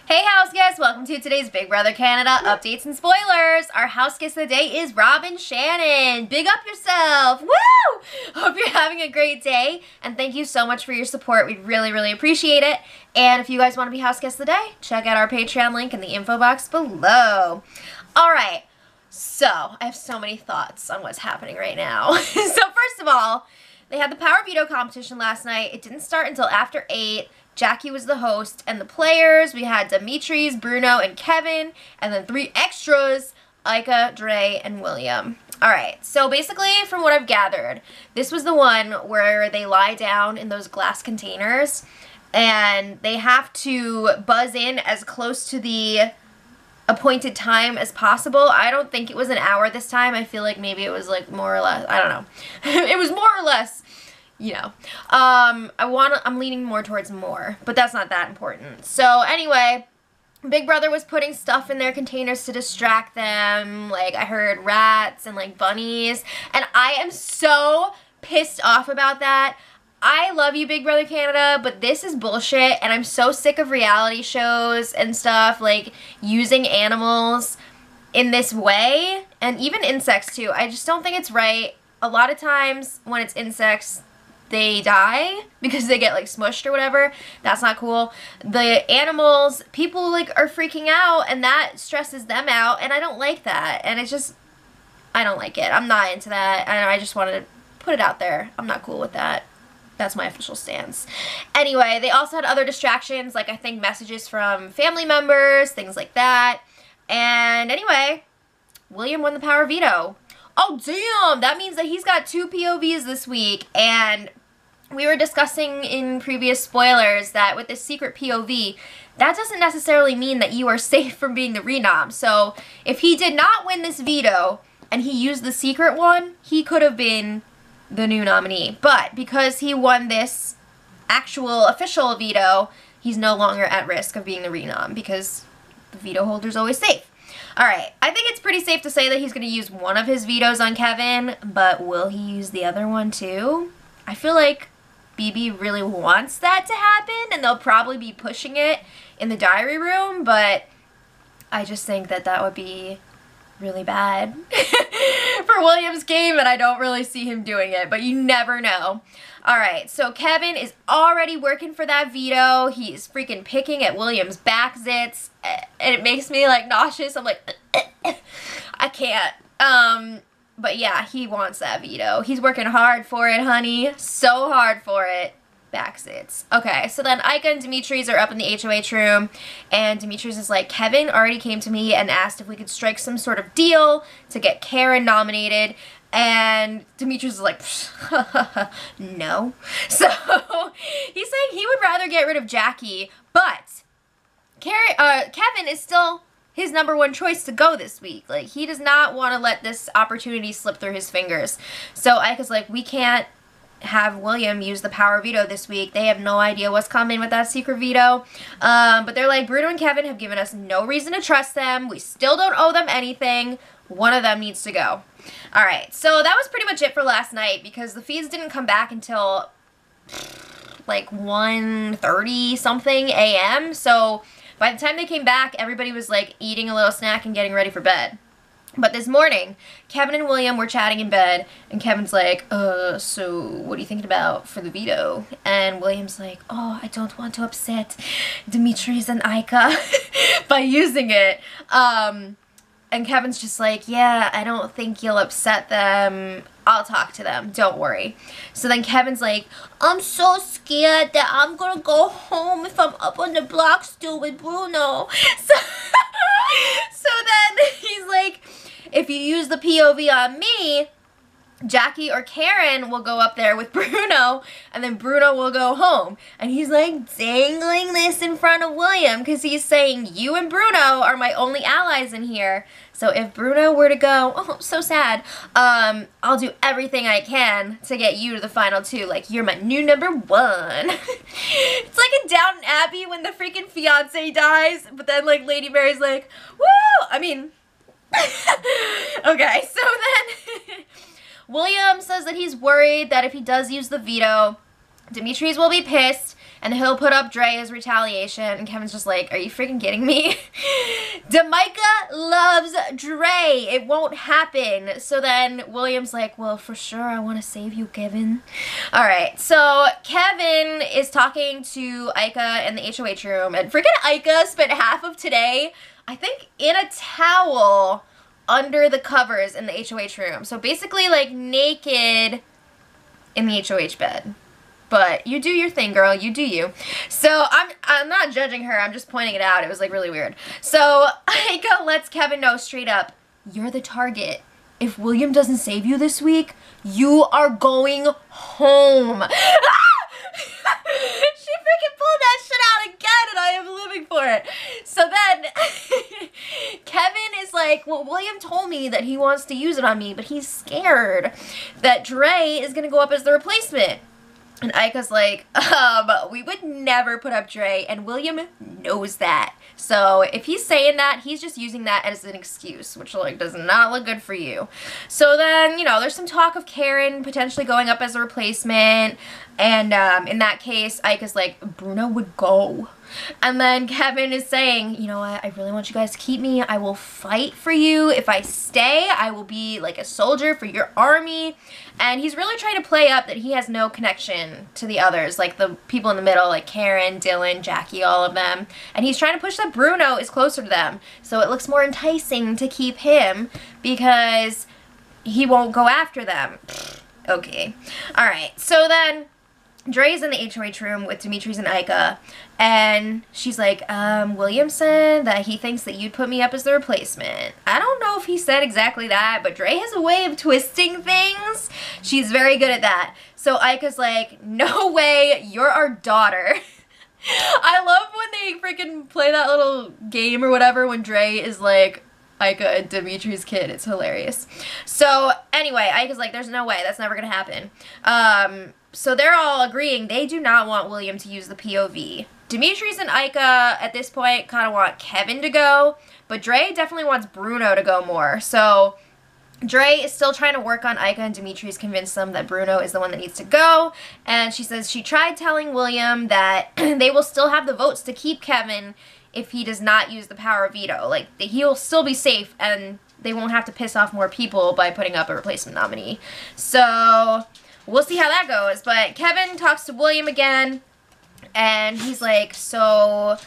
Hey house guests, welcome to today's Big Brother Canada updates and spoilers. Our house guest of the day is Robin Shannon. Big up yourself. Woo! Hope you're having a great day and thank you so much for your support. We really appreciate it. And if you guys want to be house guest of the day, check out our Patreon link in the info box below. Alright, so I have so many thoughts on what's happening right now. So first of all, they had the power veto competition last night. It didn't start until after 8. Jackie was the host, and the players, we had Demetres, Bruno, and Kevin, and then 3 extras, Ika, Dre, and William. Alright, so basically, from what I've gathered, this was the one where they lie down in those glass containers, and they have to buzz in as close to the appointed time as possible. I don't think it was an hour this time. I feel like maybe it was like more or less, I don't know. It was more or less, you know. I'm leaning more towards more, but that's not that important. So anyway, Big Brother was putting stuff in their containers to distract them. Like I heard rats and like bunnies, and I am so pissed off about that. I love you, Big Brother Canada, but this is bullshit, and I'm so sick of reality shows and stuff, like, using animals in this way, and even insects, too. I just don't think it's right. A lot of times, when it's insects, they die because they get, like, smushed or whatever. That's not cool. The animals, people, like, are freaking out, and that stresses them out, and I don't like that, and it's just, I don't like it. I'm not into that, and I just wanted to put it out there. I'm not cool with that. That's my official stance. Anyway, they also had other distractions, like I think messages from family members, things like that. And anyway, William won the power veto. Oh, damn! That means that he's got 2 POVs this week. And we were discussing in previous spoilers that with this secret POV, that doesn't necessarily mean that you are safe from being the renom. So if he did not win this veto and he used the secret one, he could have been the new nominee. But because he won this actual official veto, he's no longer at risk of being the renom because the veto holder's always safe. Alright, I think it's pretty safe to say that he's going to use one of his vetoes on Kevin, but will he use the other one too? I feel like BB really wants that to happen, and they'll probably be pushing it in the diary room, but I just think that that would be really bad for William's game, and I don't really see him doing it, but you never know. Alright, so Kevin is already working for that veto. He's freaking picking at William's back zits, and it makes me like nauseous. I'm like, I can't. But yeah, he wants that veto. He's working hard for it, honey. So hard for it. Back sits. Okay, so then Ika and Demetres are up in the HOH room, and Demetres is like, Kevin already came to me and asked if we could strike some sort of deal to get Karen nominated, and Demetres is like, no. So he's saying he would rather get rid of Jackie, but Kevin is still his #1 choice to go this week. Like, he does not want to let this opportunity slip through his fingers. So Ika's like, we can't have William use the power veto this week. They have no idea what's coming with that secret veto. But they're like, Bruno and Kevin have given us no reason to trust them. We still don't owe them anything. One of them needs to go. Alright, so that was pretty much it for last night because the feeds didn't come back until like 1:30 something a.m. So by the time they came back, everybody was like eating a little snack and getting ready for bed. But this morning, Kevin and William were chatting in bed, and Kevin's like, so what are you thinking about for the veto? And William's like, oh, I don't want to upset Demetres and Ika by using it. And Kevin's just like, yeah, I don't think you'll upset them. I'll talk to them. Don't worry. So then Kevin's like, I'm so scared that I'm gonna go home if I'm up on the block still with Bruno. So then he's like, if you use the POV on me, Jackie or Karen will go up there with Bruno, and then Bruno will go home. And he's like dangling this in front of William because he's saying, you and Bruno are my only allies in here. So if Bruno were to go, oh, so sad, I'll do everything I can to get you to the final 2. Like, you're my new #1. It's like in Downton Abbey when the freaking fiance dies, but then, like, Lady Mary's like, woo! I mean, okay, so then William says that he's worried that if he does use the veto, Demetres will be pissed and he'll put up Dre as retaliation, and Kevin's just like, are you freaking kidding me? Damika loves Dre. It won't happen. So then William's like, well, for sure, I want to save you, Kevin. All right, so Kevin is talking to Ika in the HOH room, and freaking Ika spent half of today, I think, in a towel under the covers in the HOH room. So basically, like, naked in the HOH bed. But you do your thing, girl. You do you. So I'm not judging her. I'm just pointing it out. It was, like, really weird. So Ika lets Kevin know straight up, you're the target. If William doesn't save you this week, you are going home. She freaking pulled that shit out again, and I am living for it. So then Kevin is like, well, William told me that he wants to use it on me, but he's scared that Dre is going to go up as the replacement. And Ika's like, we would never put up Dre, and William knows that. So if he's saying that, he's just using that as an excuse, which, like, does not look good for you. So then, you know, there's some talk of Karen potentially going up as a replacement, and in that case, Ika's like, Bruno would go. And then Kevin is saying, you know what, I really want you guys to keep me. I will fight for you. If I stay, I will be like a soldier for your army. And he's really trying to play up that he has no connection to the others, like the people in the middle, like Karen, Dylan, Jackie, all of them. And he's trying to push that Bruno is closer to them, so it looks more enticing to keep him because he won't go after them. Okay. All right. So then Dre's in the HOH room with Demetres and Ika, and she's like, William said that he thinks that you'd put me up as the replacement. I don't know if he said exactly that, but Dre has a way of twisting things. She's very good at that. So Ika's like, no way, you're our daughter. I love when they freaking play that little game or whatever when Dre is like, Ika and Demetres' kid. It's hilarious. So anyway, Ika's like, there's no way, that's never gonna happen. So they're all agreeing they do not want William to use the POV. Demetres and Ika at this point kind of want Kevin to go, but Dre definitely wants Bruno to go more. So Dre is still trying to work on Ika, and Demetres convince them that Bruno is the one that needs to go. And she says she tried telling William that they will still have the votes to keep Kevin if he does not use the power of veto. Like, he'll still be safe, and they won't have to piss off more people by putting up a replacement nominee. So we'll see how that goes. But Kevin talks to William again, and he's like, so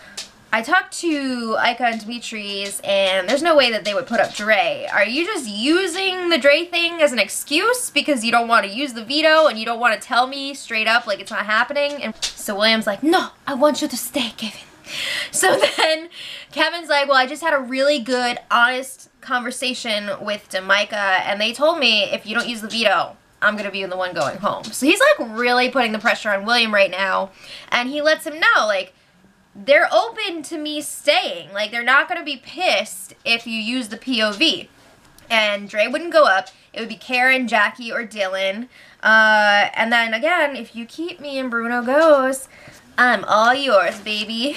I talked to Ika and Demetres, and there's no way that they would put up Dre. Are you just using the Dre thing as an excuse because you don't want to use the veto and you don't want to tell me straight up like it's not happening? And so William's like, no, I want you to stay, Kevin. So then Kevin's like, well, I just had a really good, honest conversation with Damika, and they told me if you don't use the veto, I'm going to be the one going home. So he's like really putting the pressure on William right now, and he lets him know, like, they're open to me staying. Like, they're not going to be pissed if you use the POV. And Dre wouldn't go up. It would be Karen, Jackie, or Dylan. And then, again, if you keep me and Bruno goes, I'm all yours, baby.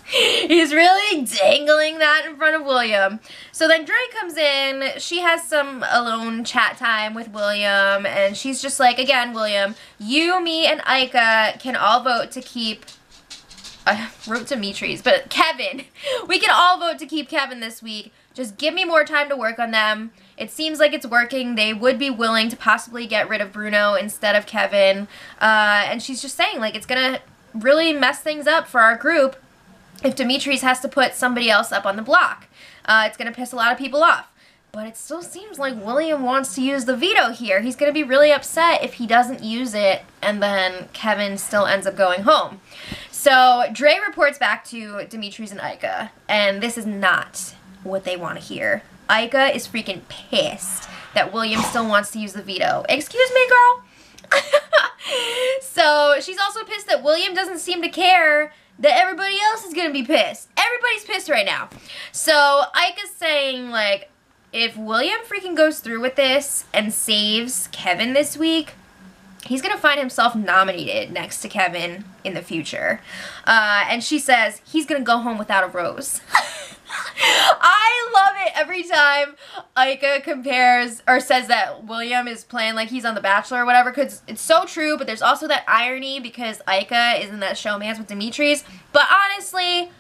He's really dangling that in front of William. So then Dre comes in. She has some alone chat time with William. And she's just like, again, William, you, me, and Ika can all vote to keep... I wrote Demetres, but Kevin. We can all vote to keep Kevin this week. Just give me more time to work on them. It seems like it's working. They would be willing to possibly get rid of Bruno instead of Kevin. And she's just saying, like, it's going to really mess things up for our group if Demetres has to put somebody else up on the block. It's going to piss a lot of people off. But it still seems like William wants to use the veto here. He's going to be really upset if he doesn't use it and then Kevin still ends up going home. So Dre reports back to Demetres and Ika, and this is not what they want to hear. Ika is freaking pissed that William still wants to use the veto. Excuse me, girl? So she's also pissed that William doesn't seem to care that everybody else is going to be pissed. Everybody's pissed right now. So Ika's saying, like, if William freaking goes through with this and saves Kevin this week, he's going to find himself nominated next to Kevin in the future. And she says he's going to go home without a rose. I love it every time Ika compares or says that William is playing like he's on The Bachelor or whatever, because it's so true, but there's also that irony because Ika is in that showmance with Demetres. But honestly,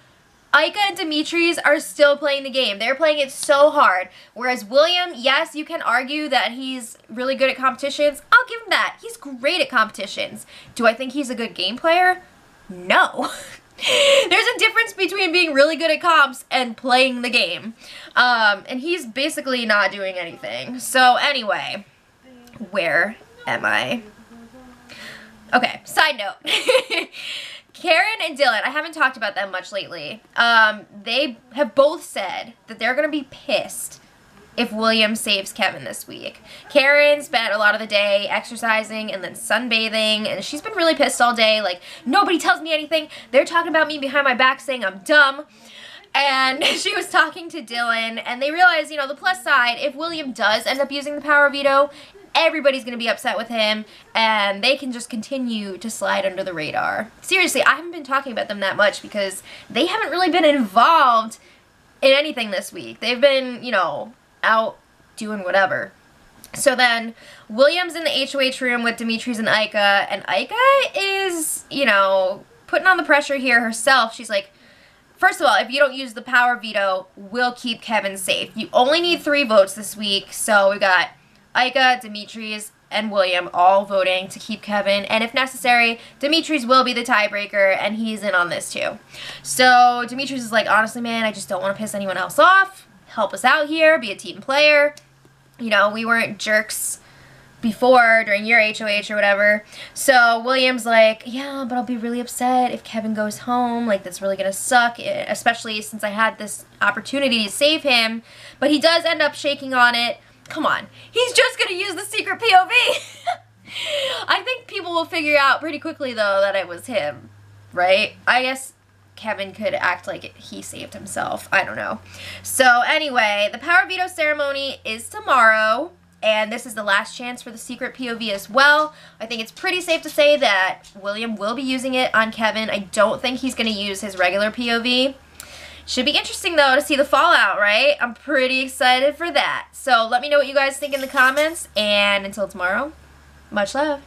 Ika and Demetres are still playing the game. They're playing it so hard. Whereas William, yes, you can argue that he's really good at competitions. I'll give him that. He's great at competitions. Do I think he's a good game player? No. There's a difference between being really good at comps and playing the game. And he's basically not doing anything. So anyway, where am I? Okay, side note. Karen and Dylan, I haven't talked about them much lately. They have both said that they're going to be pissed if William saves Kevin this week. Karen spent a lot of the day exercising and then sunbathing, and she's been really pissed all day. Like, nobody tells me anything. They're talking about me behind my back saying I'm dumb. And she was talking to Dylan, and they realized, you know, the plus side, if William does end up using the power veto, everybody's going to be upset with him, and they can just continue to slide under the radar. Seriously, I haven't been talking about them that much because they haven't really been involved in anything this week. They've been, you know, out doing whatever. So then William's in the HOH room with Demetres and Ika is, you know, putting on the pressure here herself. She's like, first of all, if you don't use the power veto, we'll keep Kevin safe. You only need 3 votes this week, so we got Ika, Demetres, and William all voting to keep Kevin, and if necessary, Demetres will be the tiebreaker, and he's in on this too. So Demetres is like, honestly, man, I just don't want to piss anyone else off. Help us out here, be a team player. You know, we weren't jerks before during your HOH or whatever. So William's like, yeah, but I'll be really upset if Kevin goes home. Like, that's really gonna suck, especially since I had this opportunity to save him. But he does end up shaking on it. Come on, he's just gonna use the secret POV. I think people will figure out pretty quickly though that it was him, right? I guess Kevin could act like he saved himself. I don't know. So anyway, the power veto ceremony is tomorrow, and this is the last chance for the secret POV as well. I think it's pretty safe to say that William will be using it on Kevin. I don't think he's going to use his regular POV. Should be interesting, though, to see the fallout, right? I'm pretty excited for that. So let me know what you guys think in the comments, and until tomorrow, much love.